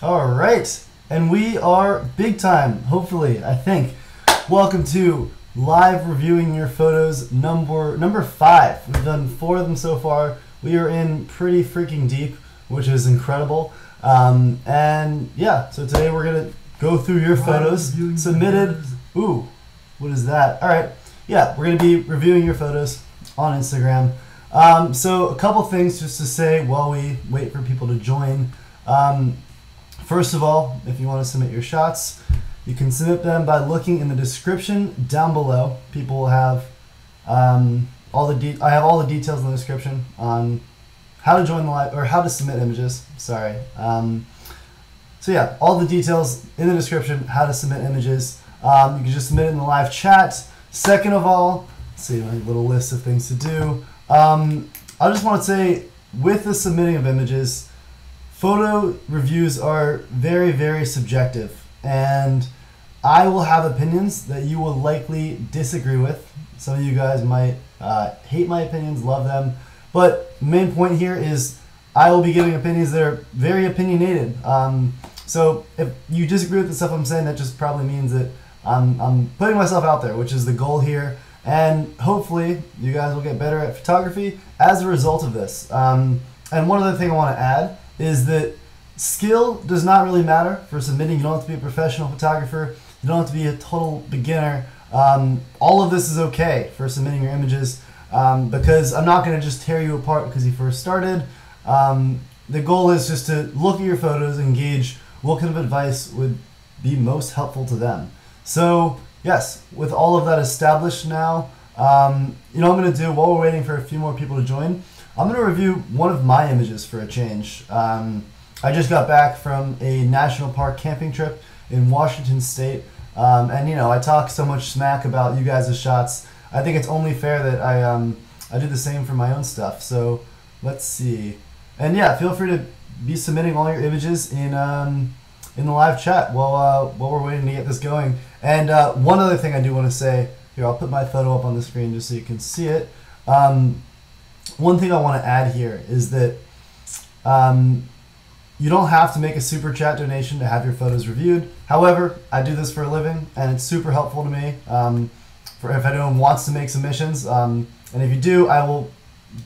All right, and we are big time, hopefully, I think. Welcome to live reviewing your photos number 5. We've done 4 of them so far. We are in pretty freaking deep, which is incredible. And yeah, so today we're gonna go through your photos submitted. Ooh, what is that? All right, yeah, we're gonna be reviewing your photos on Instagram. So a couple things just to say while we wait for people to join. First of all, if you want to submit your shots, you can submit them by looking in the description down below. People will have I have all the details in the description on how to join the live or how to submit images. Sorry. So yeah, all the details in the description, how to submit images. You can just submit it in the live chat. Second of all, let's see my little list of things to do. I just want to say, with the submitting of images, photo reviews are very, very subjective, and I will have opinions that you will likely disagree with. Some of you guys might hate my opinions, love them, but the main point here is I will be giving opinions that are very opinionated. So if you disagree with the stuff I'm saying, that just probably means that I'm putting myself out there, which is the goal here, and hopefully you guys will get better at photography as a result of this. And one other thing I want to add is that skill does not really matter for submitting. You don't have to be a professional photographer. You don't have to be a total beginner. All of this is okay for submitting your images because I'm not going to just tear you apart because you first started. The goal is just to look at your photos and gauge what kind of advice would be most helpful to them. So yes, with all of that established now, you know what I'm going to do while we're waiting for a few more people to join? I'm going to review one of my images for a change. I just got back from a national park camping trip in Washington State, and you know, I talk so much smack about you guys' shots. I think it's only fair that I do the same for my own stuff. So let's see, and yeah, feel free to be submitting all your images in the live chat while we're waiting to get this going. And one other thing I do want to say here, I'll put my photo up on the screen just so you can see it. One thing I want to add here is that you don't have to make a super chat donation to have your photos reviewed. However, I do this for a living, and it's super helpful to me for if anyone wants to make submissions. And if you do, I will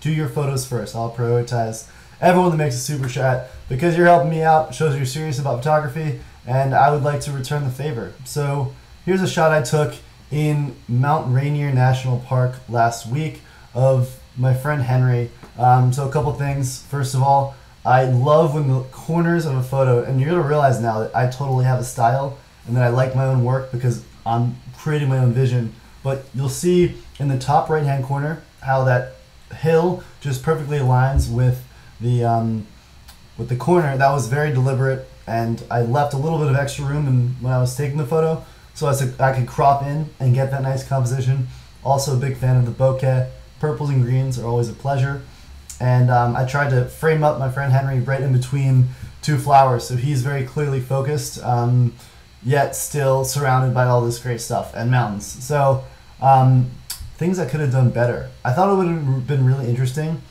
do your photos first. I'll prioritize everyone that makes a super chat because you're helping me out, shows you're serious about photography, and I would like to return the favor. So here's a shot I took in Mount Rainier National Park last week of my friend Henry. So a couple things. First of all, I love when the corners of a photo, and you're gonna realize now that I totally have a style and that I like my own work because I'm creating my own vision. But you'll see in the top right hand corner how that hill just perfectly aligns with the corner. That was very deliberate, and I left a little bit of extra room when I was taking the photo so I could crop in and get that nice composition. Also a big fan of the bokeh. Purples and greens are always a pleasure. And I tried to frame up my friend Henry right in between 2 flowers, so he's very clearly focused, yet still surrounded by all this great stuff and mountains. So things I could have done better. I thought it would have been really interesting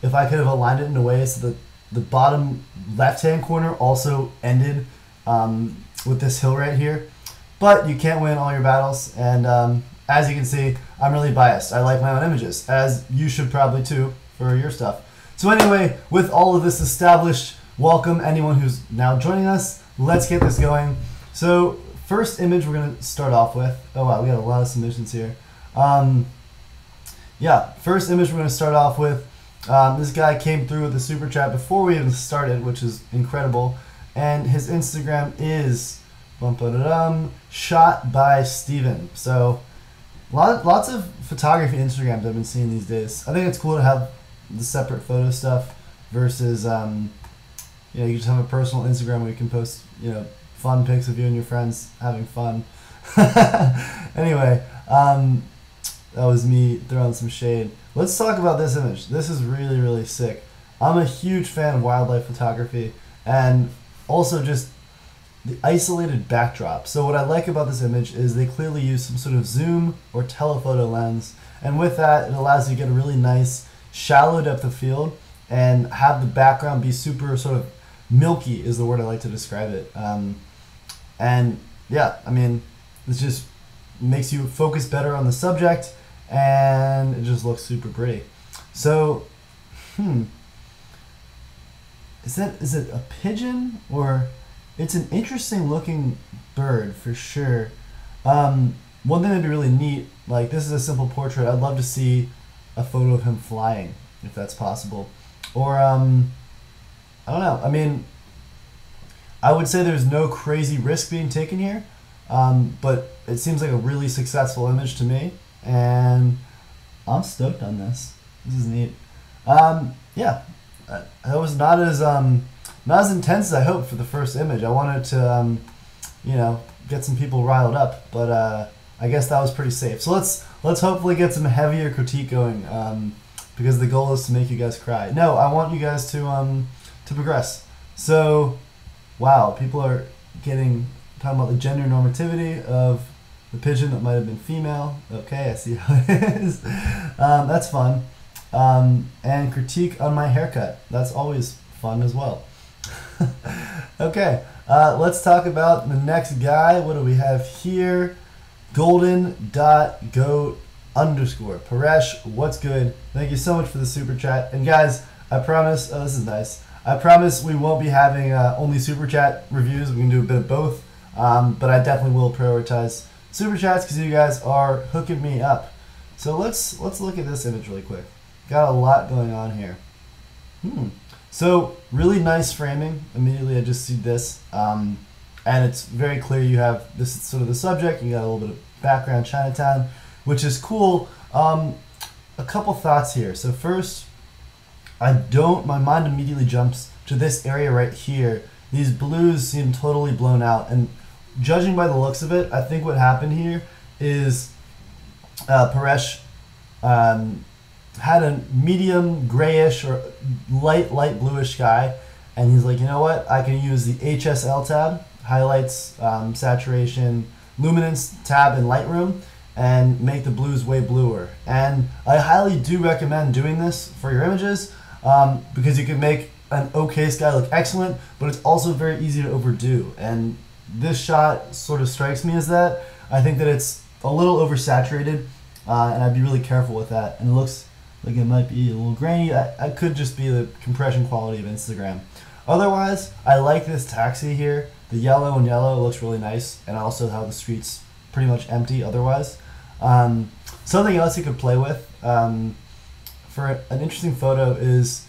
if I could have aligned it in a way so that the bottom left-hand corner also ended with this hill right here. But you can't win all your battles, and as you can see, I'm really biased. I like my own images, as you should probably too for your stuff. So anyway, with all of this established, welcome anyone who's now joining us. Let's get this going. So first image we're going to start off with. Oh wow, we got a lot of submissions here. Yeah, first image we're going to start off with. This guy came through with the super chat before we even started, which is incredible. And his Instagram is shot by Steven. So lots of photography Instagrams I've been seeing these days. I think it's cool to have the separate photo stuff versus you know, you just have a personal Instagram where you can post, you know, fun pics of you and your friends having fun. Anyway, that was me throwing some shade. Let's talk about this image. This is really, really sick. I'm a huge fan of wildlife photography and also just the isolated backdrop. So what I like about this image is they clearly use some sort of zoom or telephoto lens, and with that it allows you to get a really nice shallow depth of field and have the background be super sort of milky is the word I like to describe it. And yeah, I mean, this just makes you focus better on the subject, and it just looks super pretty. So, is it a pigeon, or it's an interesting looking bird for sure. One thing that'd be really neat, like this is a simple portrait. I'd love to see a photo of him flying, if that's possible. Or I don't know. I mean, I would say there's no crazy risk being taken here, but it seems like a really successful image to me, and I'm stoked on this. This is neat. Yeah, that was not as intense as I hoped for the first image. I wanted to, you know, get some people riled up, but I guess that was pretty safe. So let's hopefully get some heavier critique going, because the goal is to make you guys cry. No, I want you guys to progress. So, wow, people are talking about the gender normativity of the pigeon that might have been female. Okay, I see how it is. That's fun. And critique on my haircut. That's always fun as well. Okay, let's talk about the next guy. What do we have here? Golden.goat_. Paresh, what's good? Thank you so much for the super chat. And guys, I promise, oh, this is nice. I promise we won't be having only super chat reviews. We can do a bit of both, but I definitely will prioritize super chats because you guys are hooking me up. So let's look at this image really quick. Got a lot going on here. So really nice framing. Immediately I just see this, and it's very clear you have this is sort of the subject. You got a little bit of background Chinatown, which is cool. A couple thoughts here. So first, my mind immediately jumps to this area right here. These blues seem totally blown out, and judging by the looks of it, I think what happened here is Paresh had a medium grayish or light bluish sky, and he's like, you know what, I can use the HSL tab, highlights, saturation, luminance tab in Lightroom, and make the blues way bluer. And I highly do recommend doing this for your images, because you can make an okay sky look excellent, but it's also very easy to overdo. And this shot sort of strikes me as that. I think that it's a little oversaturated, and I'd be really careful with that. And it looks like it might be a little grainy. I could just be the compression quality of Instagram. Otherwise, I like this taxi here. The yellow and yellow looks really nice, and also how the street's pretty much empty otherwise. Something else you could play with for an interesting photo is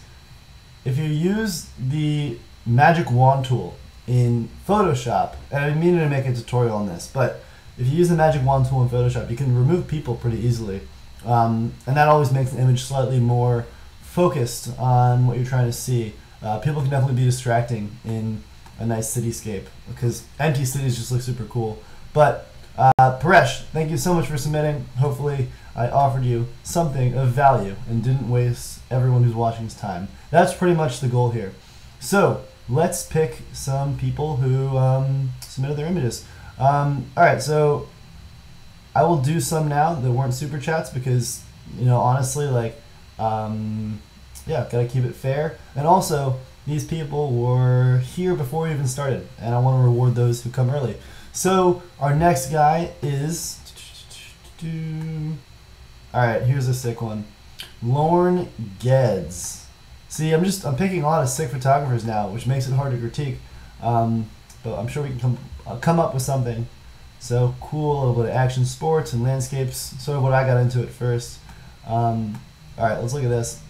if you use the magic wand tool in Photoshop, and I didn't mean to make a tutorial on this, but if you use the magic wand tool in Photoshop, you can remove people pretty easily. And that always makes the image slightly more focused on what you're trying to see. People can definitely be distracting in a nice cityscape, because empty cities just look super cool. But Paresh, thank you so much for submitting. Hopefully I offered you something of value and didn't waste everyone who's watching's time. That's pretty much the goal here. So let's pick some people who submitted their images. Alright, so I will do some now that weren't super chats because, you know, honestly, like, yeah, gotta keep it fair. And also, these people were here before we even started, and I want to reward those who come early. So our next guy is, alright, here's a sick one. Lorne Geddes. See, I'm picking a lot of sick photographers now, which makes it hard to critique, but I'm sure we can come up with something. So cool, a little bit of action sports and landscapes, sort of what I got into at first. Alright, let's look at this.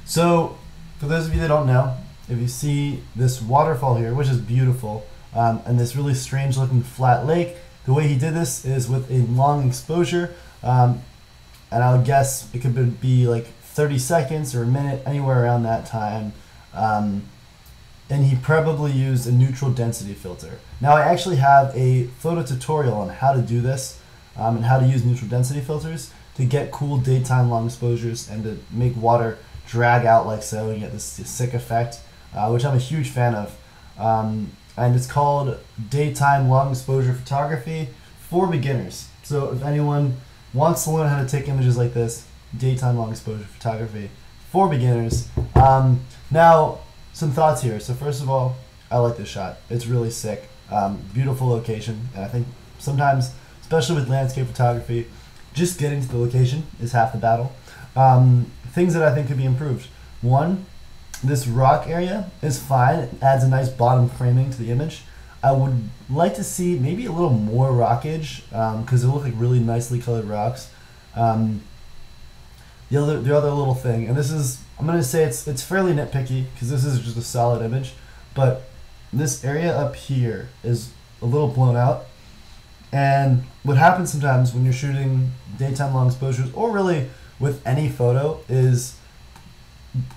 So, for those of you that don't know, if you see this waterfall here, which is beautiful, and this really strange looking flat lake, the way he did this is with a long exposure, and I would guess it could be like 30 seconds or a minute, anywhere around that time. And he probably used a neutral density filter. Now I actually have a photo tutorial on how to do this, and how to use neutral density filters to get cool daytime long exposures and to make water drag out like so and get this sick effect, which I'm a huge fan of. And it's called Daytime Long Exposure Photography for Beginners. So if anyone wants to learn how to take images like this, Daytime Long Exposure Photography for Beginners. Now, some thoughts here. So first of all, I like this shot. It's really sick. Beautiful location, and I think sometimes, especially with landscape photography, just getting to the location is half the battle. Things that I think could be improved. One, this rock area is fine. It adds a nice bottom framing to the image. I would like to see maybe a little more rockage because they look like really nicely colored rocks. The other little thing, and this is, I'm going to say it's fairly nitpicky because this is just a solid image, but this area up here is a little blown out. And what happens sometimes when you're shooting daytime long exposures, or really with any photo, is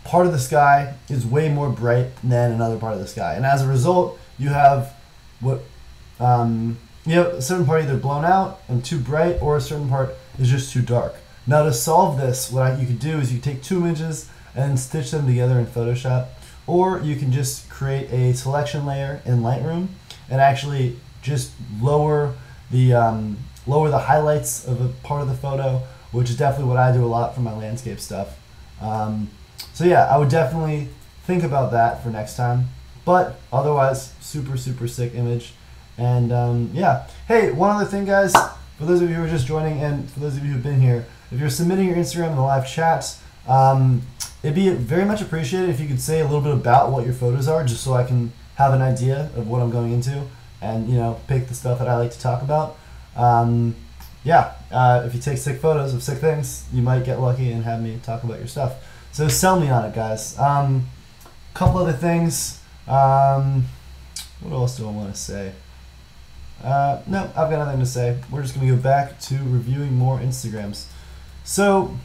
part of the sky is way more bright than another part of the sky. And as a result, you have what, a certain part either blown out and too bright, or a certain part is just too dark. Now to solve this, what you could do is you take two images and stitch them together in Photoshop, or you can just create a selection layer in Lightroom and actually just lower the highlights of a part of the photo, which is definitely what I do a lot for my landscape stuff. So yeah, I would definitely think about that for next time. But otherwise, super sick image. And yeah, hey, one other thing, guys, for those of you who are just joining and for those of you who've been here, if you're submitting your Instagram in the live chats, it'd be very much appreciated if you could say a little bit about what your photos are, just so I can have an idea of what I'm going into and, pick the stuff that I like to talk about. If you take sick photos of sick things, you might get lucky and have me talk about your stuff. So sell me on it, guys. Couple other things. What else do I want to say? No, I've got nothing to say. We're just going to go back to reviewing more Instagrams. So,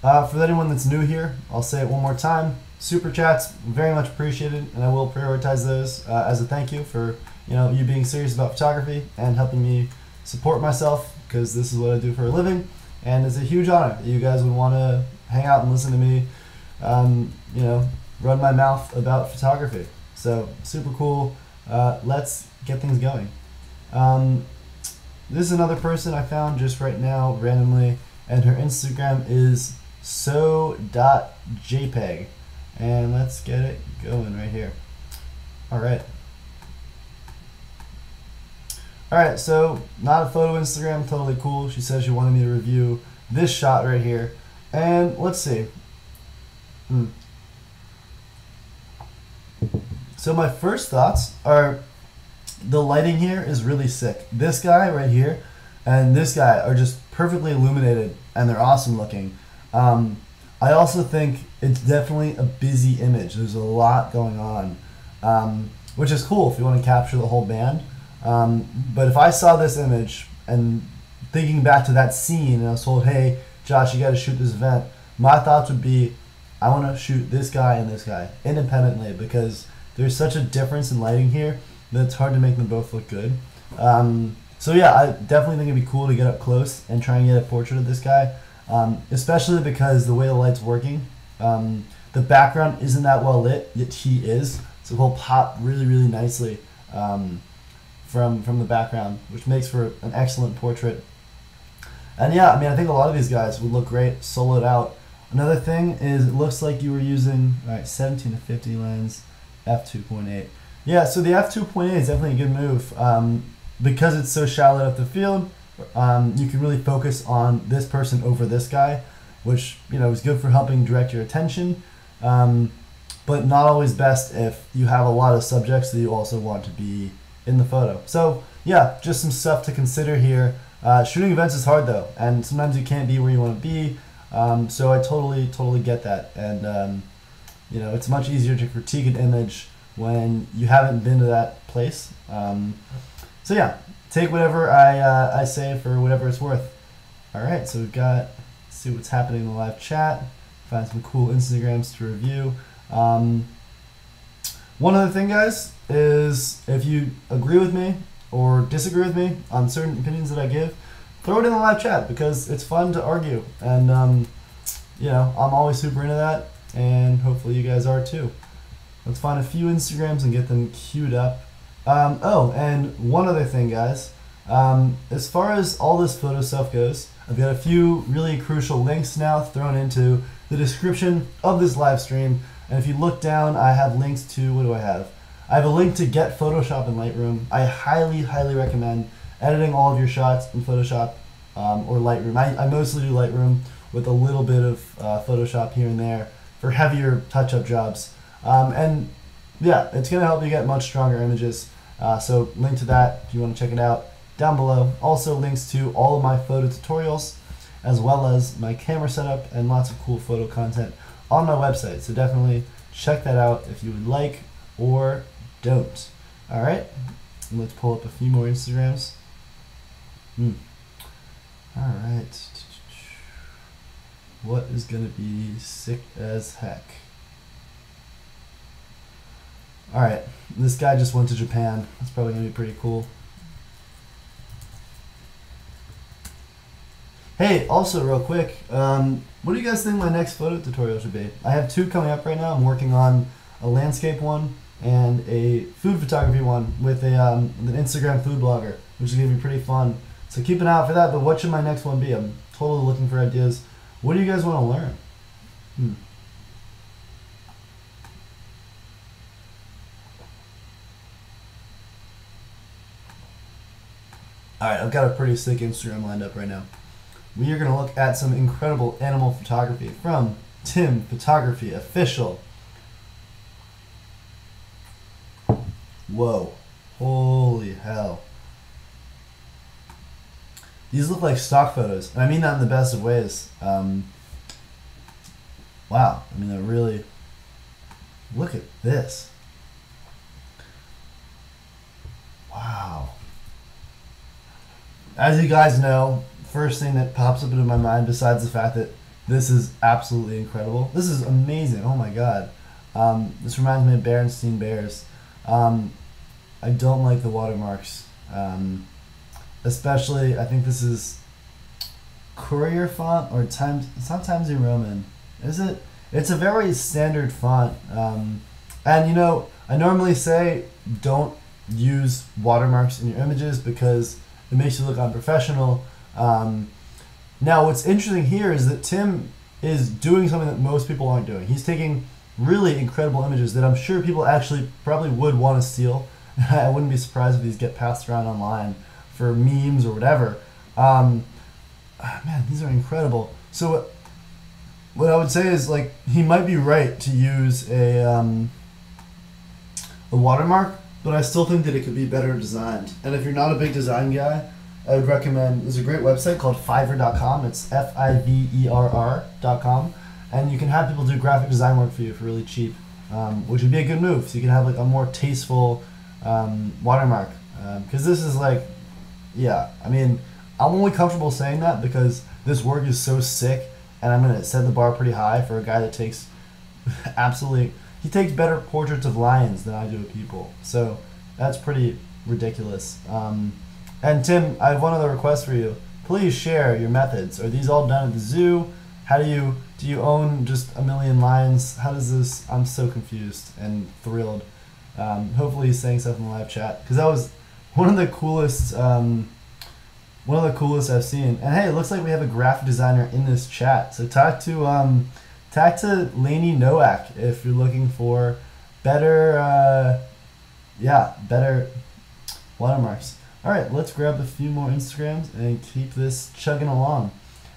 for anyone that's new here, I'll say it one more time. Super chats, very much appreciated, and I will prioritize those as a thank you for you being serious about photography and helping me support myself, because this is what I do for a living, and it's a huge honor that you guys would want to hang out and listen to me, run my mouth about photography. So super cool. Let's get things going. This is another person I found just right now randomly, and her Instagram is so.jpg, and let's get it going right here. Alright, so not a photo Instagram, totally cool. She says she wanted me to review this shot right here, and let's see. So my first thoughts are, the lighting here is really sick. This guy right here and this guy are just perfectly illuminated, and they're awesome looking. I also think it's definitely a busy image. There's a lot going on, which is cool if you want to capture the whole band. But if I saw this image and thinking back to that scene and I was told, hey, Josh, you got to shoot this event, my thoughts would be, I want to shoot this guy and this guy independently, because there's such a difference in lighting here that it's hard to make them both look good. So yeah, I definitely think it'd be cool to get up close and try and get a portrait of this guy, especially because the way the light's working, the background isn't that well lit, yet he is, so he'll pop really nicely from the background, which makes for an excellent portrait. And yeah, I mean, I think a lot of these guys would look great soloed out. Another thing is, it looks like you were using 17 to 50 lens, f2.8. Yeah, so the f2.8 is definitely a good move. Because it's so shallow depth of field, you can really focus on this person over this guy, which is good for helping direct your attention, but not always best if you have a lot of subjects that you also want to be in the photo. So yeah, just some stuff to consider here. Shooting events is hard though, and sometimes you can't be where you want to be. So I totally get that, and it's much easier to critique an image when you haven't been to that place. So yeah, take whatever I say for whatever it's worth. All right, so we've got, let's see what's happening in the live chat. Find some cool Instagrams to review. One other thing, guys, is if you agree with me or disagree with me on certain opinions that I give, throw it in the live chat, because it's fun to argue, and I'm always super into that, and hopefully you guys are too. Let's find a few Instagrams and get them queued up. Oh, and one other thing, guys. As far as all this photo stuff goes, I've got a few really crucial links now thrown into the description of this live stream. And if you look down, I have links to, what do I have? I have a link to Get Photoshop in Lightroom. I highly, highly recommend editing all of your shots in Photoshop or Lightroom. I mostly do Lightroom with a little bit of Photoshop here and there for heavier touch-up jobs. And yeah, it's going to help you get much stronger images. So link to that if you want to check it out down below. Also links to all of my photo tutorials as well as my camera setup and lots of cool photo content on my website. So definitely check that out if you would like or don't. Alright, let's pull up a few more Instagrams. Alright. What is going to be sick as heck? Alright, this guy just went to Japan. That's probably going to be pretty cool. Hey, also real quick, what do you guys think my next photo tutorial should be? I have 2 coming up right now. I'm working on a landscape one and a food photography one with an Instagram food blogger, which is going to be pretty fun. So keep an eye out for that, but what should my next one be? I'm totally looking for ideas. What do you guys want to learn? Alright, I've got a pretty sick Instagram lined up right now. We are going to look at some incredible animal photography from Tim Photography Official. Whoa. Holy hell. These look like stock photos, and I mean that in the best of ways. Wow, I mean, they're really, look at this. Wow. As you guys know, first thing that pops up into my mind, besides the fact that this is absolutely incredible, this is amazing, oh my god. This reminds me of Berenstain Bears. I don't like the watermarks. Especially, I think this is Courier font or Times. It's not Times New Roman, is it? It's a very standard font. And you know, I normally say don't use watermarks in your images because it makes you look unprofessional. Now, what's interesting here is that Tim is doing something that most people aren't doing. He's taking really incredible images that I'm sure people actually probably would want to steal. I wouldn't be surprised if these get passed around online for memes or whatever. Man, these are incredible. So what I would say is, like, he might be right to use a watermark, but I still think that it could be better designed. And if you're not a big design guy, I would recommend, there's a great website called Fiverr.com. It's Fiverr.com, and you can have people do graphic design work for you for really cheap, which would be a good move. So you can have like a more tasteful watermark, because this is like, yeah, I mean, I'm only comfortable saying that because this work is so sick, and I'm gonna set the bar pretty high for a guy that takes absolutely, he takes better portraits of lions than I do of people. So that's pretty ridiculous. And Tim, I have one other request for you. Please share your methods. Are these all done at the zoo? How do you own just a million lions? How does this? I'm so confused and thrilled. Hopefully he's saying stuff in the live chat, because that was one of the coolest I've seen. And hey, it looks like we have a graphic designer in this chat. So talk to Lainey Nowak if you're looking for better better watermarks. All right, let's grab a few more Instagrams and keep this chugging along.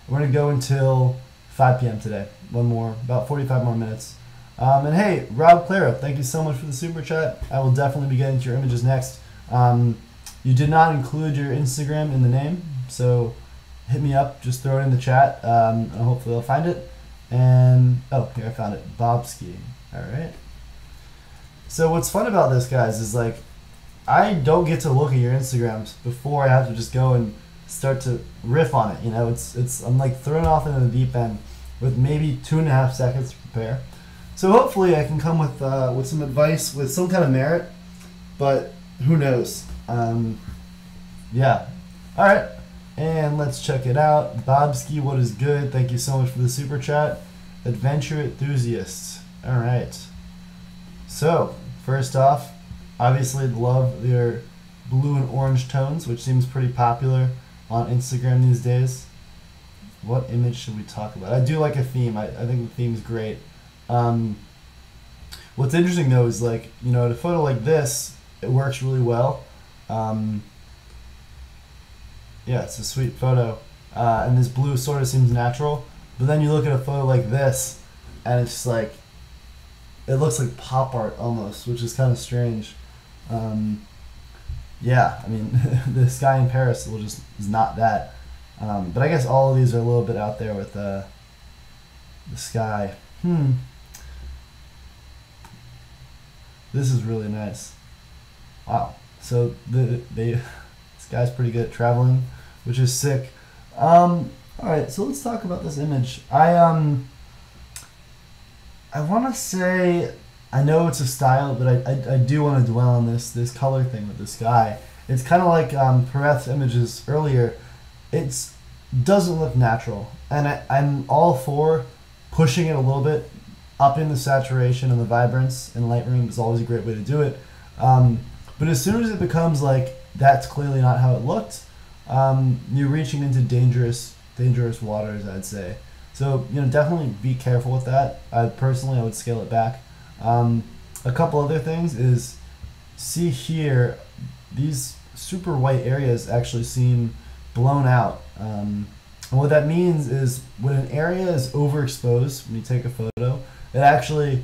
We're gonna go until 5 p.m. today. One more, about 45 more minutes. And hey, Rob Claro, thank you so much for the super chat. I will definitely be getting to your images next. You did not include your Instagram in the name, so hit me up, just throw it in the chat, and hopefully I'll find it. And, oh, here I found it, Bobski. All right. So what's fun about this, guys, is like, I don't get to look at your Instagrams before I have to just go and start to riff on it. You know, I'm like thrown off into the deep end with maybe 2.5 seconds to prepare. So hopefully I can come with some advice with some kind of merit, but who knows? Yeah. All right, and let's check it out. Bobski, what is good? Thank you so much for the super chat. Adventure enthusiasts. All right. So first off, obviously love their blue and orange tones, which seems pretty popular on Instagram these days. What image should we talk about? I do like a theme. I think the theme's great. What's interesting though is like, in a photo like this, it works really well. Yeah, it's a sweet photo. And this blue sort of seems natural. But then you look at a photo like this, and it's just like, it looks like pop art almost, which is kind of strange. Yeah, I mean, the sky in Paris is not that. But I guess all of these are a little bit out there with the sky. This is really nice. Wow. So this guy's pretty good at traveling, which is sick. All right, so let's talk about this image. I want to say, I know it's a style, but I do want to dwell on this color thing with the sky. It's kind of like Pereth's images earlier. It doesn't look natural, and I'm all for pushing it a little bit, upping the saturation and the vibrance in Lightroom is always a great way to do it. But as soon as it becomes like that's clearly not how it looked, you're reaching into dangerous waters, I'd say. So definitely be careful with that. I would scale it back. A couple other things is, see here, these super white areas actually seem blown out. And what that means is when an area is overexposed, when you take a photo, it actually,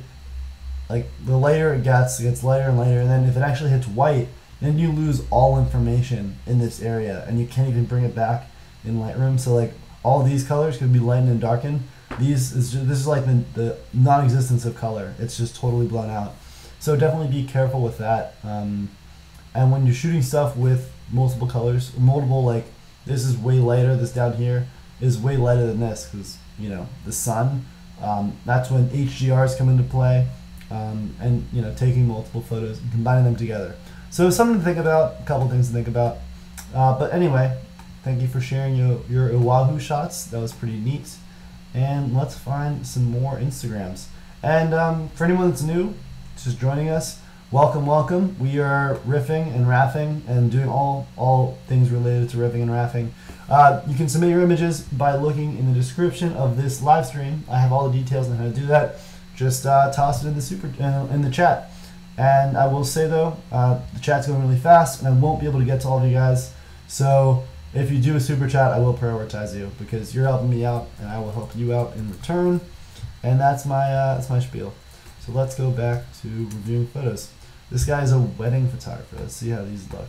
like, the lighter it gets lighter and lighter, and then if it actually hits white, then you lose all information in this area, and you can't even bring it back in Lightroom. So like all these colors could be lightened and darkened. This is like the non-existence of color. It's just totally blown out. So definitely be careful with that. And when you're shooting stuff with multiple colors, like this is way lighter, this down here is way lighter than this, because the sun. That's when HDRs come into play, and taking multiple photos and combining them together. So something to think about, a couple things to think about. But anyway, thank you for sharing your Oahu shots. That was pretty neat. And let's find some more Instagrams. And for anyone that's new, just joining us, welcome. We are riffing and raffing and doing all things related to riffing and raffing. You can submit your images by looking in the description of this live stream. I have all the details on how to do that. Just toss it in the chat. And I will say though, the chat's going really fast, and I won't be able to get to all of you guys. So if you do a super chat, I will prioritize you because you're helping me out, and I will help you out in return. And that's my spiel. So let's go back to reviewing photos. This guy is a wedding photographer. Let's see how these look.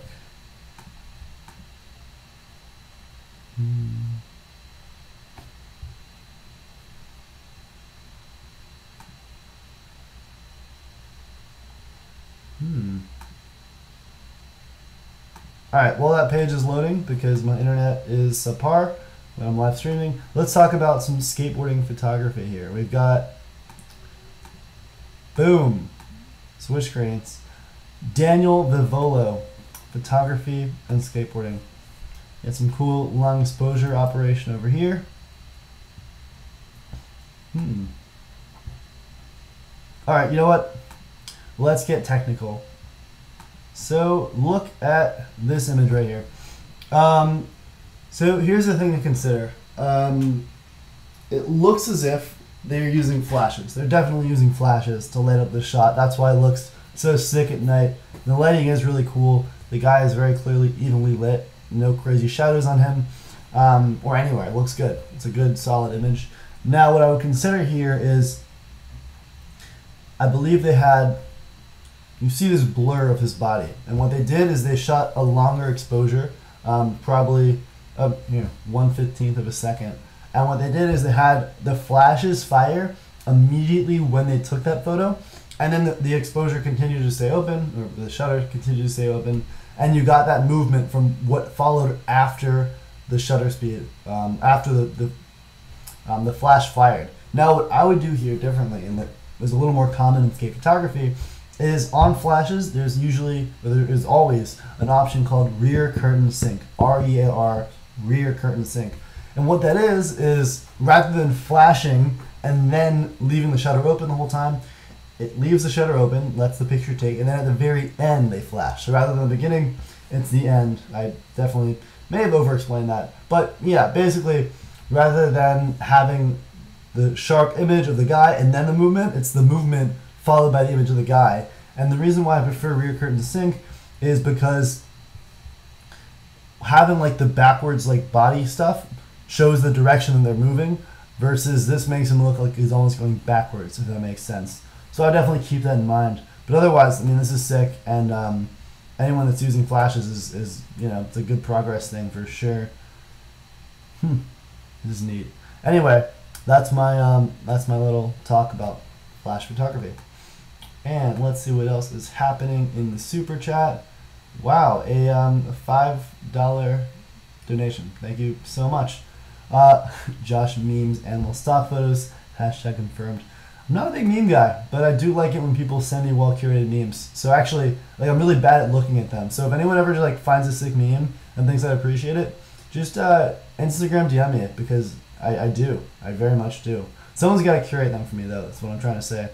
Alright, while that page is loading, because my internet is subpar when I'm live streaming, let's talk about some skateboarding photography here. We've got, boom, switch screens. Daniel Vivolo, photography and skateboarding. Got some cool long exposure operation over here. Alright, you know what? Let's get technical. So look at this image right here. So here's the thing to consider. It looks as if they're using flashes. They're definitely using flashes to light up the shot. That's why it looks so sick at night. The lighting is really cool. The guy is very clearly evenly lit. No crazy shadows on him or anywhere. It looks good. It's a good, solid image. Now, what I would consider here is, I believe they had, you see this blur of his body, and what they did is they shot a longer exposure, probably 1/15 of a second. And what they did is they had the flashes fire immediately when they took that photo, and then the exposure continued to stay open, or the shutter continued to stay open, and you got that movement from what followed after the shutter speed, after the flash fired. Now, what I would do here differently, and that was a little more common in skate photography, is on flashes, there is always an option called rear curtain sync, REAR, rear curtain sync. And what that is rather than flashing and then leaving the shutter open the whole time, it leaves the shutter open, lets the picture take, and then at the very end they flash. So rather than the beginning, it's the end. I definitely may have over-explained that. But yeah, basically, rather than having the sharp image of the guy and then the movement, it's the movement followed by the image of the guy. And the reason why I prefer rear curtain to sync is because having like the backwards like body stuff shows the direction that they're moving, versus this makes him look like he's almost going backwards, if that makes sense. So I definitely keep that in mind. But otherwise, I mean, this is sick, and anyone that's using flashes is you know, it's a good progress thing for sure. This is neat. Anyway, that's my little talk about flash photography. And let's see what else is happening in the super chat. Wow, a $5 donation. Thank you so much. Josh memes animal stock photos. Hashtag confirmed. I'm not a big meme guy, but I do like it when people send me well curated memes. So actually, like, I'm really bad at looking at them. So if anyone ever like finds a sick meme and thinks I appreciate it, just Instagram DM me it, because I do. I very much do. Someone's got to curate them for me though. That's what I'm trying to say.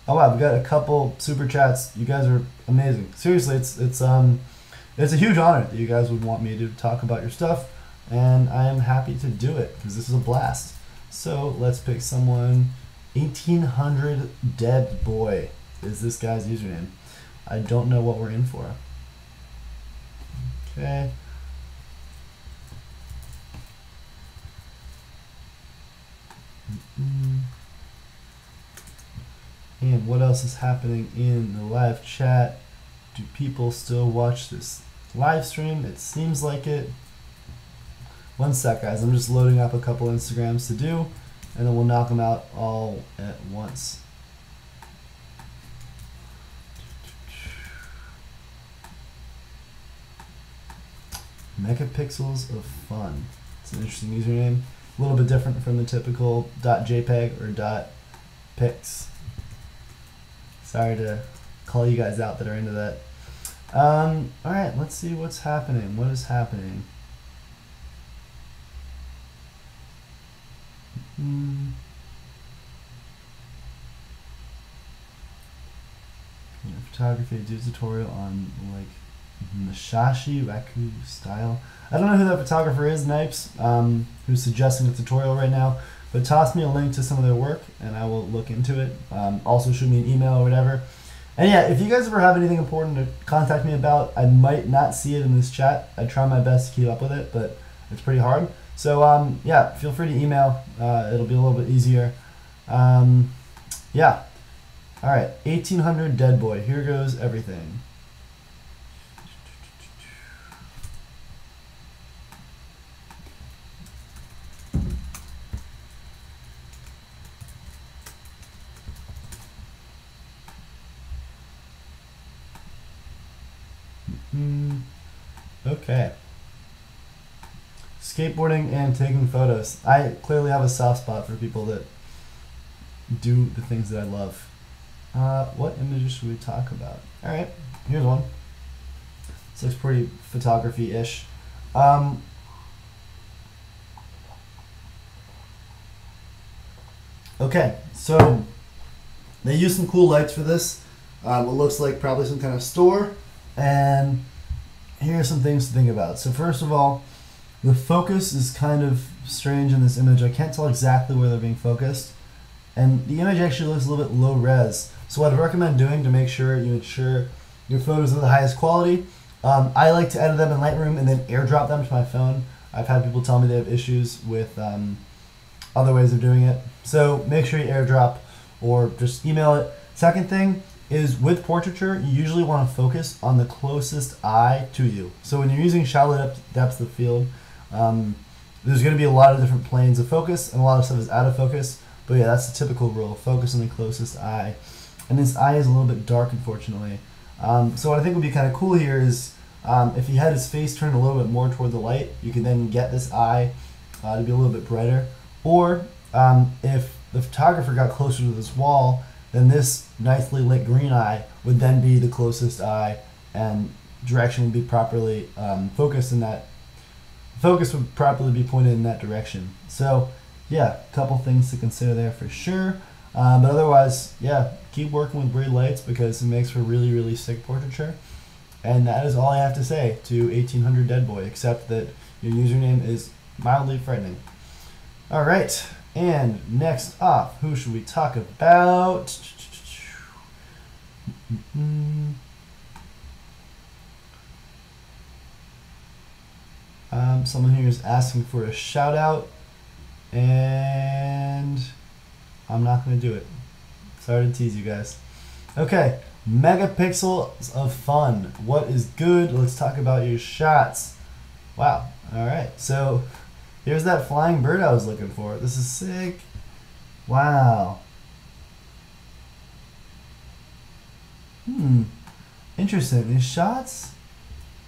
Oh wow, we got a couple super chats. You guys are amazing. Seriously, it's a huge honor that you guys would want me to talk about your stuff, and I am happy to do it because this is a blast. So let's pick someone. 1800 Dead Boy is this guy's username. I don't know what we're in for. Okay. And what else is happening in the live chat? Do people still watch this live stream? It seems like it. One sec, guys. I'm just loading up a couple Instagrams to do, and then we'll knock them out all at once. Megapixels of Fun. It's an interesting username. A little bit different from the typical .jpeg or .pics. Sorry to call you guys out that are into that. Alright, let's see what's happening. What is happening? Photography, do a tutorial on like Musashi Raku style. I don't know who that photographer is, Nipes, who's suggesting a tutorial right now, but toss me a link to some of their work and I will look into it. Also shoot me an email or whatever. And yeah, if you guys ever have anything important to contact me about, I might not see it in this chat. I try my best to keep up with it, but it's pretty hard. So yeah, feel free to email. It'll be a little bit easier. Yeah. All right, 1800 Dead Boy. Here goes everything. Okay. Skateboarding and taking photos. I clearly have a soft spot for people that do the things that I love. What images should we talk about? Alright, here's one. This looks pretty photography-ish. Okay, so they use some cool lights for this. It looks like probably some kind of store. And here are some things to think about. So first of all, the focus is kind of strange in this image. I can't tell exactly where they're being focused. And the image actually looks a little bit low res. So what I'd recommend doing to make sure you ensure your photos are the highest quality, I like to edit them in Lightroom and then airdrop them to my phone. I've had people tell me they have issues with other ways of doing it. So make sure you airdrop or just email it. Second thing is, with portraiture, you usually want to focus on the closest eye to you. So when you're using shallow depth of field, there's going to be a lot of different planes of focus, and a lot of stuff is out of focus. But yeah, that's the typical rule. Focus on the closest eye. And this eye is a little bit dark, unfortunately. So what I think would be kind of cool here is if he had his face turned a little bit more toward the light, you could then get this eye to be a little bit brighter. Or if the photographer got closer to this wall, then this nicely lit green eye would then be the closest eye, and direction would be properly focused in that. Focus would properly be pointed in that direction. So yeah, a couple things to consider there for sure. But otherwise, yeah, keep working with bright lights because it makes for really, really sick portraiture. And that is all I have to say to 1800 Dead Boy, except that your username is mildly frightening. All right, and next up, who should we talk about? Someone here is asking for a shout out, and I'm not going to do it. Sorry to tease you guys. Okay, megapixels of fun. What is good? Let's talk about your shots. Wow. All right. So here's that flying bird I was looking for. This is sick. Wow. Interesting. These shots.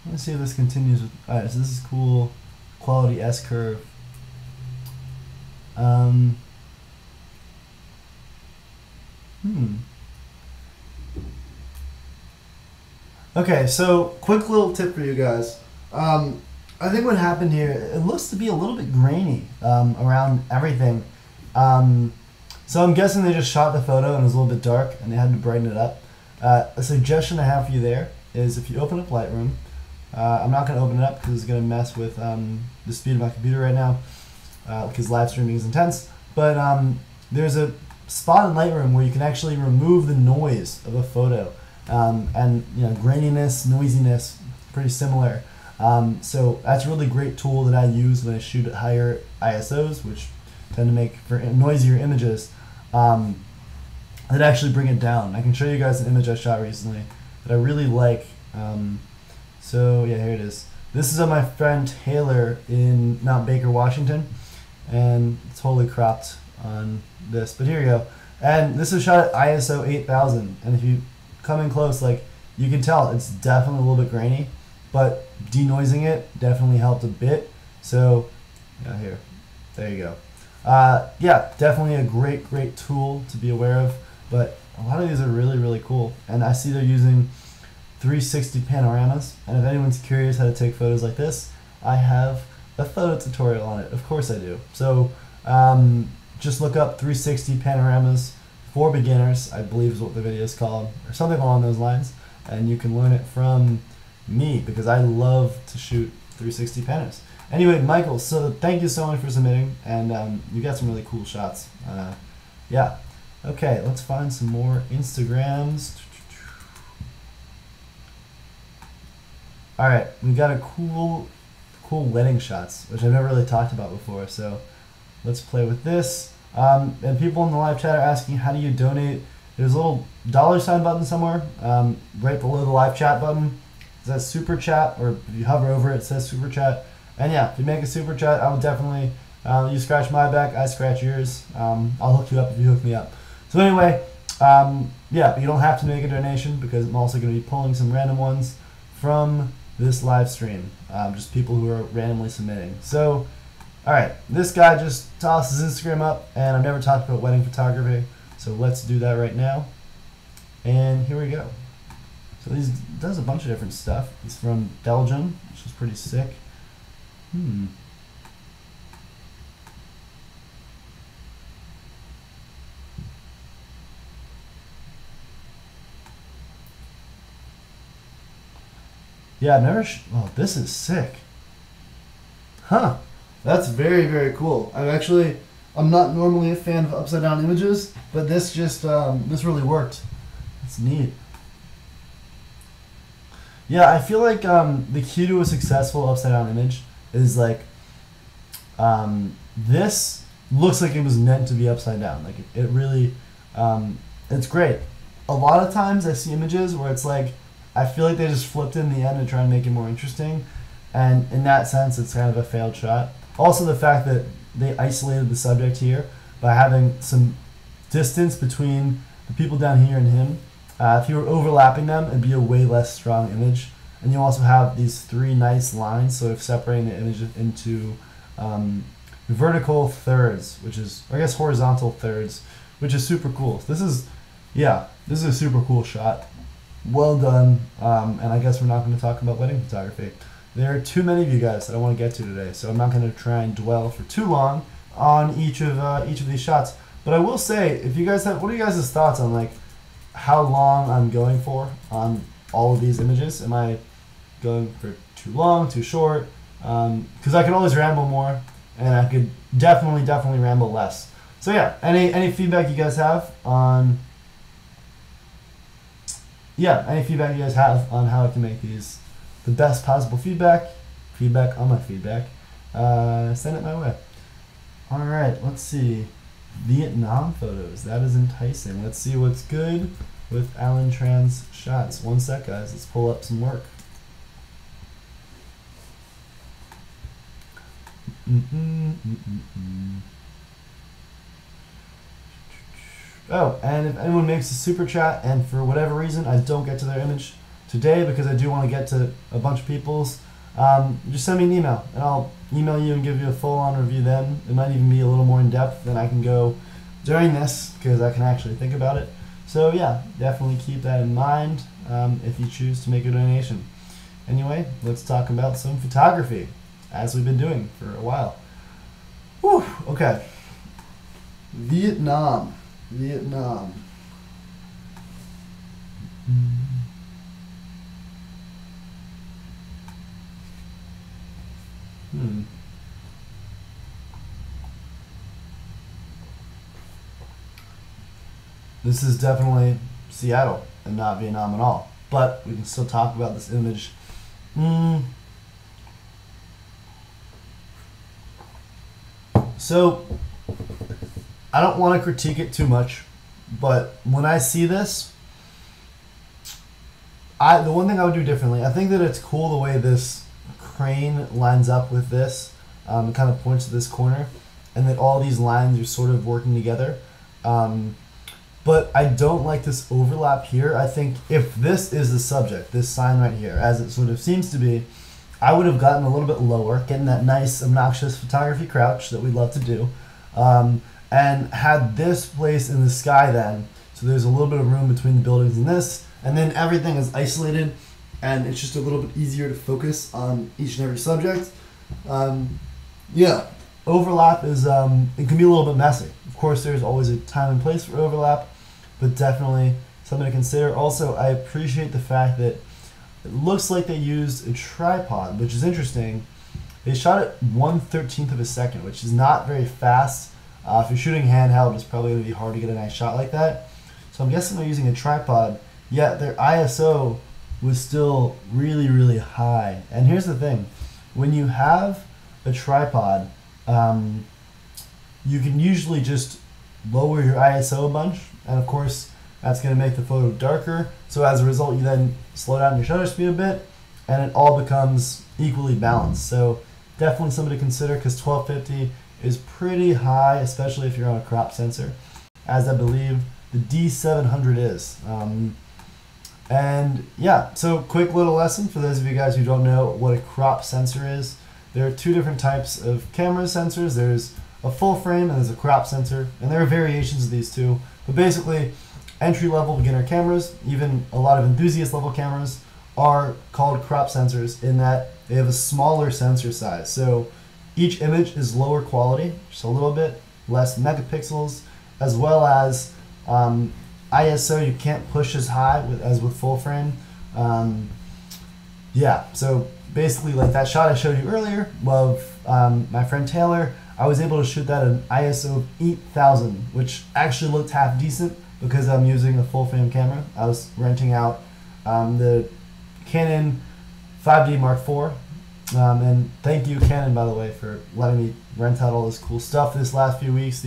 Let me see if this continues with. All right. So this is cool. Quality S curve. Okay, so quick little tip for you guys. I think what happened here, it looks to be a little bit grainy around everything. So I'm guessing they just shot the photo and it was a little bit dark and they had to brighten it up. A suggestion I have for you there is if you open up Lightroom, I'm not going to open it up because it's going to mess with the speed of my computer right now because live streaming is intense. But there's a spot in Lightroom where you can actually remove the noise of a photo. And graininess, noisiness, pretty similar. So that's a really great tool that I use when I shoot at higher ISOs, which tend to make for noisier images, that actually bring it down. I can show you guys an image I shot recently that I really like. So yeah, here it is. This is of my friend Taylor in Mount Baker, Washington, and it's totally cropped on this, but here you go. And this is shot at ISO 8000, and if you come in close, like you can tell it's definitely a little bit grainy, but denoising it definitely helped a bit. So here, there you go. Yeah, definitely a great tool to be aware of, but a lot of these are really cool, and I see they're using 360 panoramas, and if anyone's curious how to take photos like this, I have a photo tutorial on it. Of course I do. So just look up 360 panoramas for beginners, I believe is what the video is called, or something along those lines, and you can learn it from me because I love to shoot 360 panos. Anyway, Michael, so thank you so much for submitting, and you got some really cool shots. Yeah. Okay, let's find some more Instagrams. All right, we got a cool wedding shots, which I've never really talked about before. So let's play with this. And people in the live chat are asking, how do you donate? There's a little $sign button somewhere, right below the live chat button. It says super chat, or if you hover over it, it says super chat. And yeah, if you make a super chat, I would definitely, you scratch my back, I scratch yours. I'll hook you up if you hook me up. So anyway, yeah, but you don't have to make a donation because I'm also going to be pulling some random ones from this live stream, just people who are randomly submitting. So, all right, this guy just tossed his Instagram up, and I've never talked about wedding photography, so let's do that right now. And here we go. So he does a bunch of different stuff. He's from Belgium, which is pretty sick. Yeah, I've never. Oh, this is sick. Huh. That's very cool. I'm not normally a fan of upside down images, but this just this really worked. It's neat. Yeah, I feel like the key to a successful upside down image is like this looks like it was meant to be upside down. Like it really, it's great. A lot of times I see images where it's like I feel like they just flipped it in the end to try and make it more interesting, and in that sense, it's kind of a failed shot. Also, the fact that they isolated the subject here by having some distance between the people down here and him. If you were overlapping them, it'd be a way less strong image. And you also have these three nice lines, sort of separating the image into vertical thirds, which is, or I guess horizontal thirds, which is super cool. So this is a super cool shot. Well done. And I guess we're not going to talk about wedding photography. There are too many of you guys that I want to get to today, so I'm not going to try and dwell for too long on each of these shots. But I will say, if you guys have, what are you guys' thoughts on like how long I'm going for on all of these images? Am I going for too long, too short? Because I could always ramble more, and I could definitely ramble less. So yeah, any feedback you guys have on how I can make these the best possible feedback on my feedback, send it my way. All right, let's see. Vietnam photos. That is enticing. Let's see what's good with Alan Tran's shots. One sec, guys. Let's pull up some work. Oh, and if anyone makes a super chat and for whatever reason I don't get to their image today because I do want to get to a bunch of people's, just send me an email and I'll email you and give you a full-on review then. It might even be a little more in-depth than I can go during this because I can actually think about it. So yeah, definitely keep that in mind if you choose to make a donation. Anyway, let's talk about some photography as we've been doing for a while. Whew, okay. Vietnam. This is definitely Seattle and not Vietnam at all. But we can still talk about this image. So, I don't want to critique it too much, but when I see this, the one thing I would do differently, I think that it's cool the way this crane lines up with this. It kind of points to this corner, and that all these lines are sort of working together. But I don't like this overlap here. I think if this is the subject, this sign right here, as it sort of seems to be, I would have gotten a little bit lower, getting that nice, obnoxious photography crouch that we love to do, and had this place in the sky then, so there's a little bit of room between the buildings and this, and then everything is isolated, and it's just a little bit easier to focus on each and every subject. Yeah, overlap is, it can be a little bit messy. Of course, there's always a time and place for overlap, but definitely something to consider. Also, I appreciate the fact that it looks like they used a tripod, which is interesting. They shot at 1/13 of a second, which is not very fast. If you're shooting handheld, it's probably going to be hard to get a nice shot like that. So I'm guessing they're using a tripod, yet their ISO was still really, really high. And here's the thing. When you have a tripod, you can usually just lower your ISO a bunch, and of course that's going to make the photo darker. So as a result, you then slow down your shutter speed a bit, and it all becomes equally balanced. So definitely something to consider, because 1250 is pretty high, especially if you're on a crop sensor, as I believe the D700 is. And yeah, so quick little lesson for those of you guys who don't know what a crop sensor is. There are two different types of camera sensors. There's a full frame and there's a crop sensor, and there are variations of these two. But basically, entry-level beginner cameras, even a lot of enthusiast-level cameras, are called crop sensors in that they have a smaller sensor size. So each image is lower quality, just a little bit, less megapixels, as well as ISO you can't push as high as with full frame. Yeah, so basically like that shot I showed you earlier of my friend Taylor, I was able to shoot that at an ISO of 8,000, which actually looked half decent because I'm using a full frame camera. I was renting out the Canon 5D Mark IV, and thank you Canon, by the way, for letting me rent out all this cool stuff these last few weeks.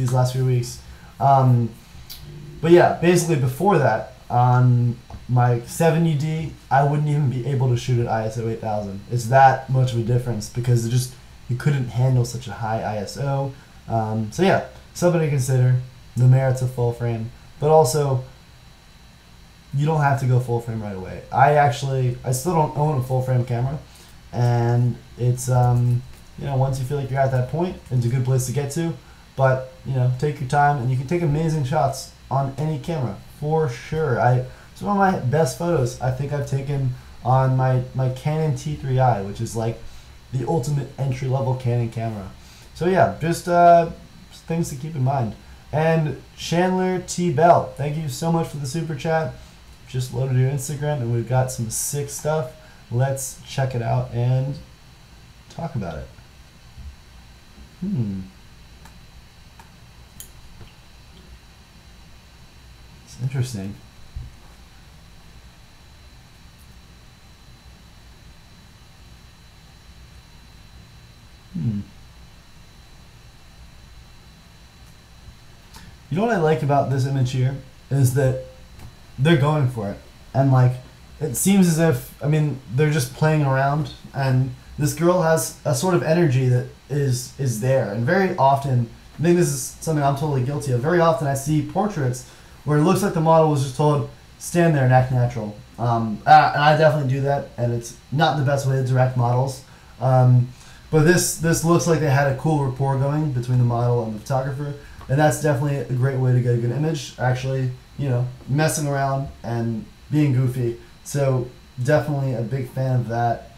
But yeah, basically before that, on my 70D, I wouldn't even be able to shoot at ISO 8000. It's that much of a difference because you couldn't handle such a high ISO. So yeah, something to consider, the merits of full frame, but also you don't have to go full frame right away. I still don't own a full frame camera, and it's once you feel like you're at that point, it's a good place to get to. But take your time, and you can take amazing shots on any camera for sure. Some of my best photos I think I've taken on my Canon T3i, which is like the ultimate entry-level Canon camera. So yeah, just things to keep in mind. And Chandler T. Bell, thank you so much for the super chat. Just loaded your Instagram, and we've got some sick stuff. Let's check it out and talk about it. It's interesting. You know what I like about this image here is that they're going for it, and like it seems as if, I mean, they're just playing around, and this girl has a sort of energy that is there. And very often, I think this is something I'm totally guilty of. Very often I see portraits where it looks like the model was just told, stand there and act natural. And I definitely do that, and it's not the best way to direct models. But this looks like they had a cool rapport going between the model and the photographer, and that's definitely a great way to get a good image. Actually, you know, messing around and being goofy. So definitely a big fan of that.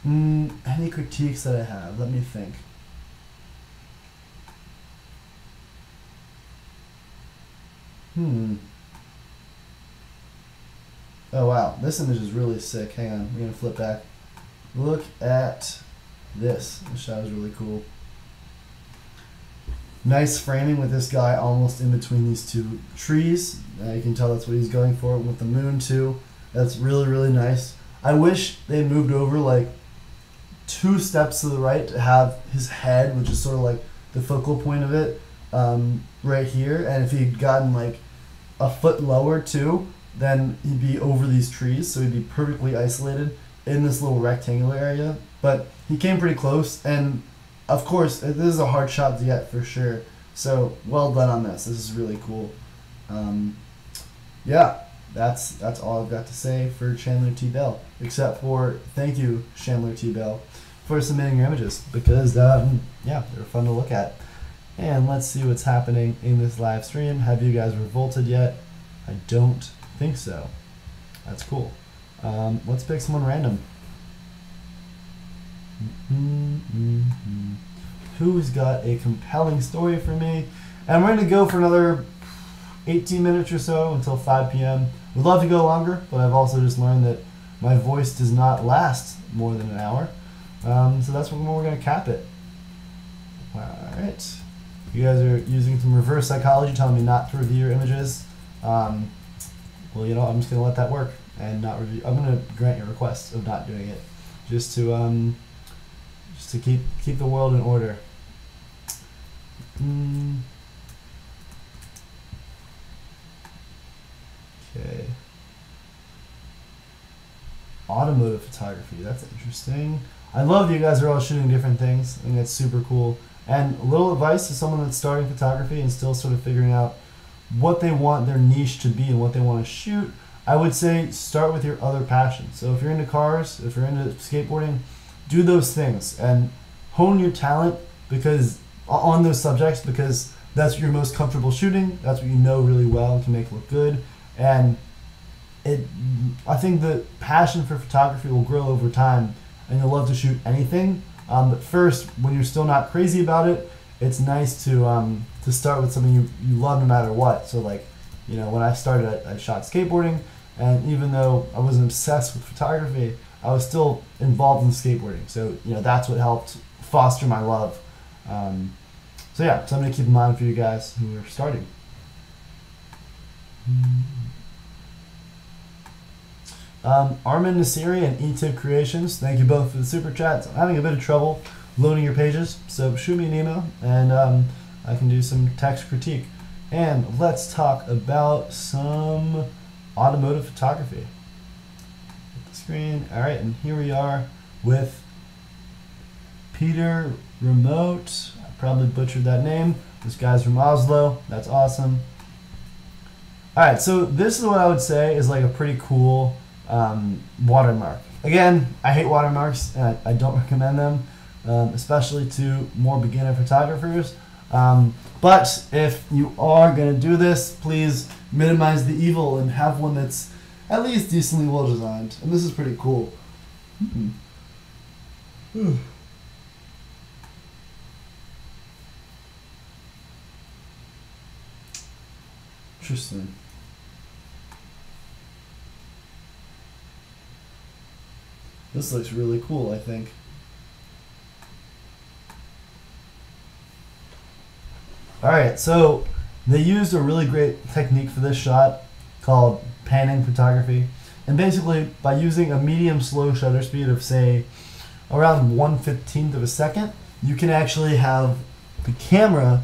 Any critiques that I have? Let me think. Oh wow, this image is really sick. Hang on, we're gonna flip back. Look at this. This shot is really cool. Nice framing with this guy almost in between these two trees. You can tell that's what he's going for with the moon too. That's really, really nice. I wish they moved over like 2 steps to the right to have his head, which is sort of like the focal point of it, right here. And if he'd gotten like a foot lower too, then he'd be over these trees, so he'd be perfectly isolated in this little rectangular area. But he came pretty close, and of course, this is a hard shot to get for sure. So well done on this. This is really cool. Yeah, that's all I've got to say for Chandler T. Bell, except for thank you, Chandler T. Bell, for submitting your images, because yeah, they're fun to look at. And let's see what's happening in this live stream. Have you guys revolted yet? I don't think so. That's cool. Let's pick someone random. Who's got a compelling story for me? And we're going to go for another 18 minutes or so until 5 p.m. Would love to go longer, but I've also just learned that my voice does not last more than an hour. So that's when we're going to cap it. Alright. You guys are using some reverse psychology telling me not to review your images. Well, you know, I'm just going to let that work and not review. I'm going to grant your request of not doing it, just to keep the world in order. Okay. Automotive photography, that's interesting. I love that you guys are all shooting different things. I think that's super cool. And a little advice to someone that's starting photography and still sort of figuring out what they want their niche to be and what they want to shoot. I would say start with your other passions. So if you're into cars, if you're into skateboarding, do those things and hone your talent because on those subjects, because that's what you're most comfortable shooting. That's what you know really well and can make look good. And I think the passion for photography will grow over time, and you'll love to shoot anything. But first, when you're still not crazy about it, it's nice to start with something you love no matter what. So like, you know, when I started, I shot skateboarding, and even though I wasn't obsessed with photography, I was still involved in skateboarding. So, you know, that's what helped foster my love. So yeah, something to keep in mind for you guys who are starting. Armin Nasiri and eTip Creations, thank you both for the super chats. I'm having a bit of trouble loading your pages, so shoot me an email and I can do some text critique. And let's talk about some automotive photography. Hit the screen. All right, and here we are with Peter Remote. I probably butchered that name. This guy's from Oslo. That's awesome. All right, so this is what I would say is like a pretty cool watermark. Again, I hate watermarks and I don't recommend them, especially to more beginner photographers. But if you are going to do this, please minimize the evil and have one that's at least decently well designed. And this is pretty cool. Interesting. This looks really cool, I think. Alright, so they used a really great technique for this shot called panning photography. And basically, by using a medium slow shutter speed of, say, around 1/15 of a second, you can actually have the camera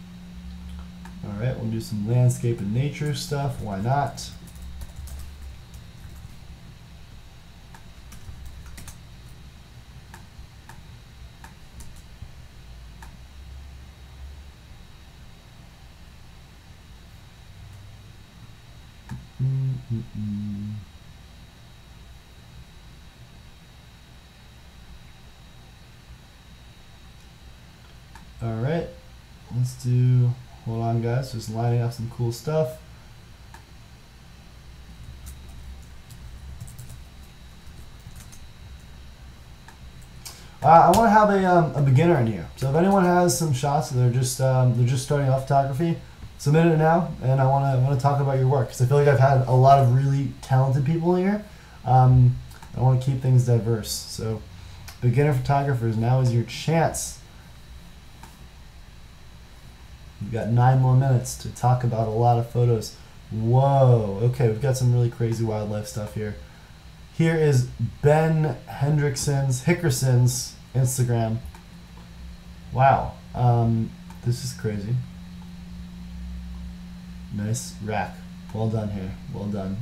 right, we'll do some landscape and nature stuff. Why not? All right, let's do, hold on guys, just lining up some cool stuff. I want to have a beginner in here. So if anyone has some shots that they're just starting off photography, submit it now, and I want to talk about your work because I feel like I've had a lot of really talented people in here. I want to keep things diverse. So beginner photographers, now is your chance. We've got 9 more minutes to talk about a lot of photos. Whoa, okay, we've got some really crazy wildlife stuff here. Here is Ben Hickerson's Instagram. Wow, this is crazy. Nice rack. Well done here, well done.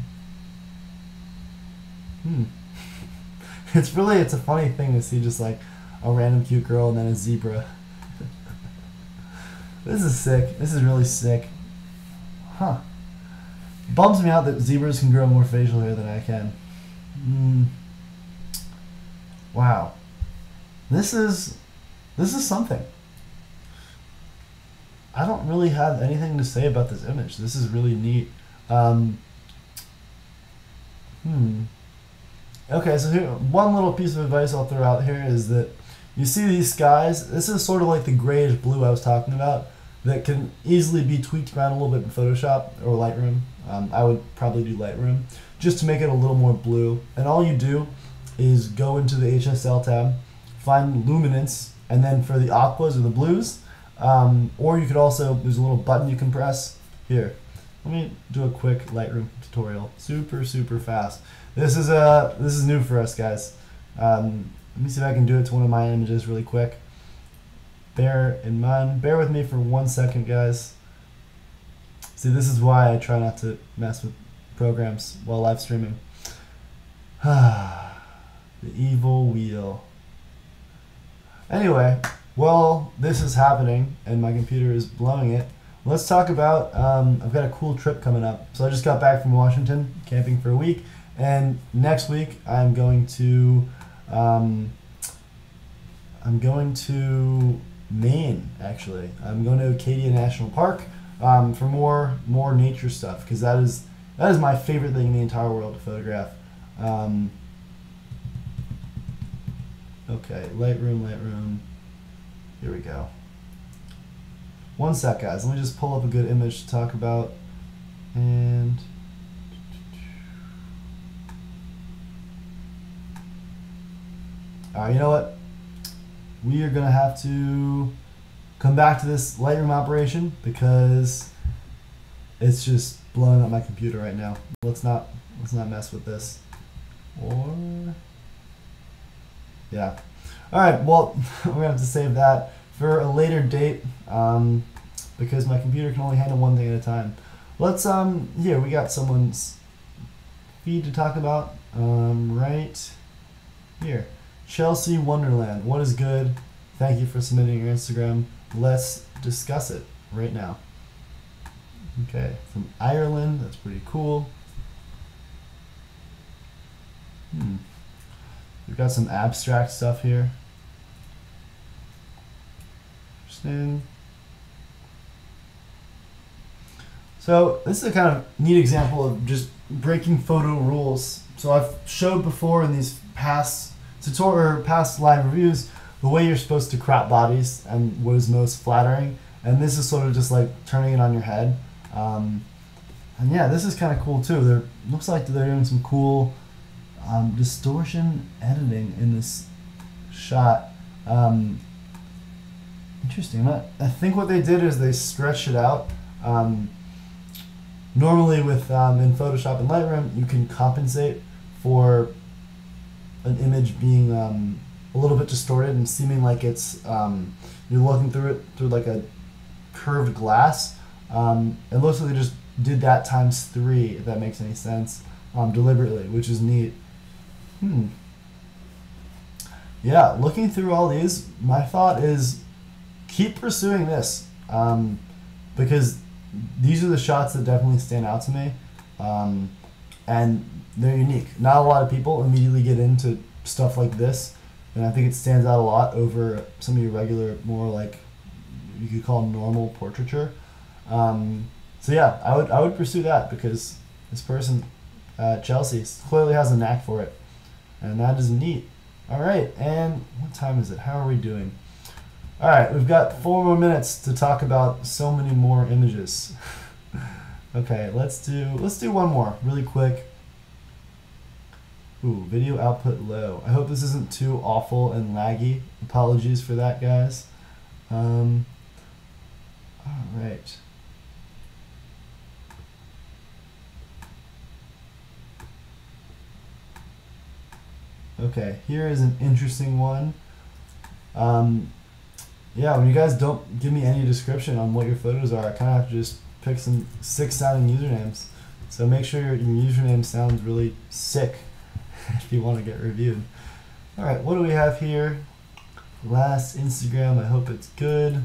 It's a funny thing to see just like a random cute girl and then a zebra. This is sick. This is really sick. Huh. Bums me out that zebras can grow more facial hair than I can. Wow. This is something. I don't really have anything to say about this image. This is really neat. Okay, so here, one little piece of advice I'll throw out here is that you see these skies, this is sort of like the grayish blue I was talking about that can easily be tweaked around a little bit in Photoshop or Lightroom. I would probably do Lightroom just to make it a little more blue. And all you do is go into the HSL tab, find luminance, and then for the aquas or the blues, or you could also, there's a little button you can press here. Let me do a quick Lightroom tutorial, super fast. This is new for us guys. Let me see if I can do it to one of my images really quick. Bear with me for 1 second, guys. See, this is why I try not to mess with programs while live streaming. The evil wheel. Anyway, while this is happening and my computer is blowing it, let's talk about, I've got a cool trip coming up. So I just got back from Washington, camping for a week, and next week I'm going to Maine, actually. I'm going to Acadia National Park for more nature stuff, because that is my favorite thing in the entire world to photograph. Okay, Lightroom. Here we go. 1 sec, guys. Let me just pull up a good image to talk about. And alright, you know what? We are gonna have to come back to this Lightroom operation because it's just blowing up my computer right now. Let's not mess with this. Or yeah. Alright, well, we're gonna have to save that for a later date because my computer can only handle one thing at a time. Let's here we got someone's feed to talk about right here. Chelsea Wonderland, what is good? Thank you for submitting your Instagram. Let's discuss it right now. Okay, from Ireland, that's pretty cool. We've got some abstract stuff here. Interesting. So this is a kind of neat example of just breaking photo rules. So I've showed before in these past live reviews the way you're supposed to crop bodies and what is most flattering, and this is sort of just like turning it on your head. And yeah, this is kind of cool too. Looks like they're doing some cool distortion editing in this shot. Interesting. I think what they did is they stretched it out. Normally with in Photoshop and Lightroom, you can compensate for an image being a little bit distorted and seeming like it's you're looking through it through like a curved glass. It looks like they just did that times 3, if that makes any sense, deliberately, which is neat. Yeah, looking through all these, my thought is keep pursuing this, because these are the shots that definitely stand out to me, and they're unique. Not a lot of people immediately get into stuff like this, and I think it stands out a lot over some of your regular, more like you could call normal portraiture. So yeah, I would pursue that, because this person, Chelsea, clearly has a knack for it, and that is neat. All right, and what time is it? How are we doing? All right, we've got 4 more minutes to talk about so many more images. Okay, let's do one more really quick. Ooh, video output low. I hope this isn't too awful and laggy. Apologies for that, guys. All right. Okay, here is an interesting one. Yeah, when you guys don't give me any description on what your photos are, I kind of have to just pick some sick sounding usernames. So make sure your username sounds really sick if you want to get reviewed. Alright, what do we have here? Last Instagram, I hope it's good.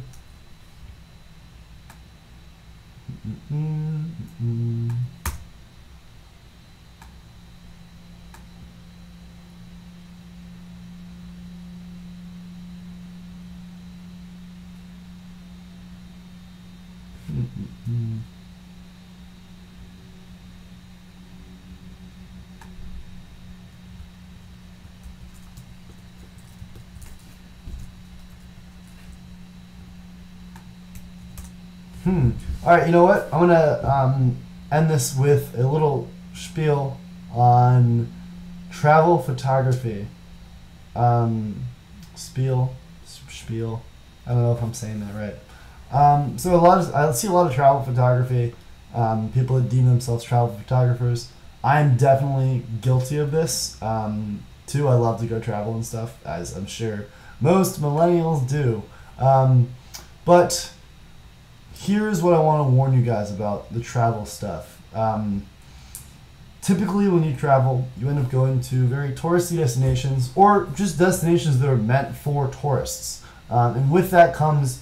Alright, you know what? I'm gonna end this with a little spiel on travel photography. Spiel. I don't know if I'm saying that right. So I see a lot of travel photography. People that deem themselves travel photographers. I'm definitely guilty of this too. I love to go travel and stuff, as I'm sure most millennials do. But here's what I want to warn you guys about the travel stuff. Typically when you travel, you end up going to very touristy destinations, or just destinations that are meant for tourists. And with that comes,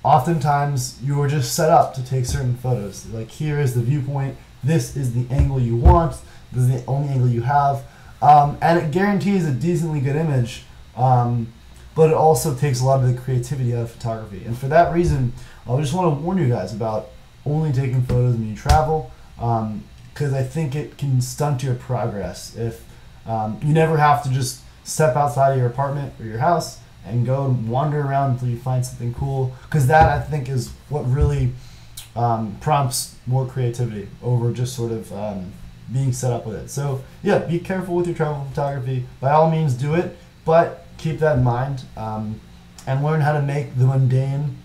oftentimes, you are just set up to take certain photos. Like, here is the viewpoint, this is the angle you want, this is the only angle you have. And it guarantees a decently good image, but it also takes a lot of the creativity out of photography. And for that reason, I just want to warn you guys about only taking photos when you travel, because I think it can stunt your progress if you never have to just step outside of your apartment or your house and go and wander around until you find something cool, because that, I think, is what really prompts more creativity over just sort of being set up with it. So yeah, be careful with your travel photography. By all means do it, but keep that in mind, and learn how to make the mundane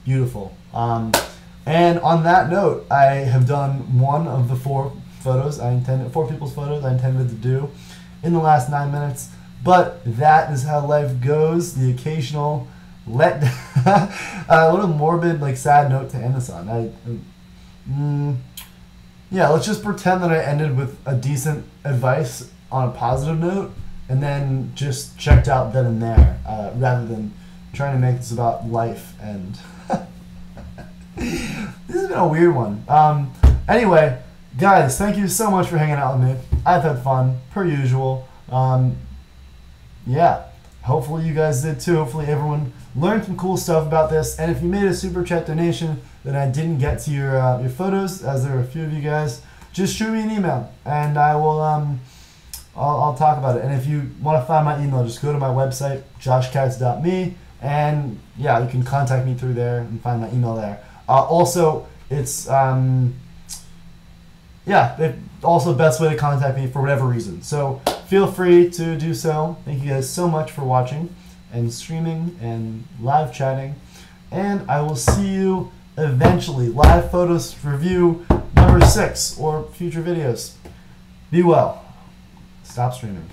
beautiful. And on that note, I have done one of the 4 photos I intended, 4 people's photos I intended to do in the last 9 minutes. But that is how life goes. The occasional a little morbid, like, sad note to end this on. Yeah, let's just pretend that I ended with a decent advice on a positive note, and then just checked out then and there, rather than trying to make this about life. And this has been a weird one. Anyway, guys, thank you so much for hanging out with me. I've had fun, per usual. Yeah, hopefully you guys did too. Hopefully everyone learned some cool stuff about this. And if you made a super chat donation that I didn't get to your photos, as there are a few of you guys, just shoot me an email and I will I'll talk about it. And if you want to find my email, just go to my website, joshkatz.me, and yeah, you can contact me through there and find my email there. Also, it's also the best way to contact me for whatever reason. So feel free to do so. Thank you guys so much for watching and streaming and live chatting. And I will see you eventually. Live photos review number 6 or future videos. Be well. Stop streaming.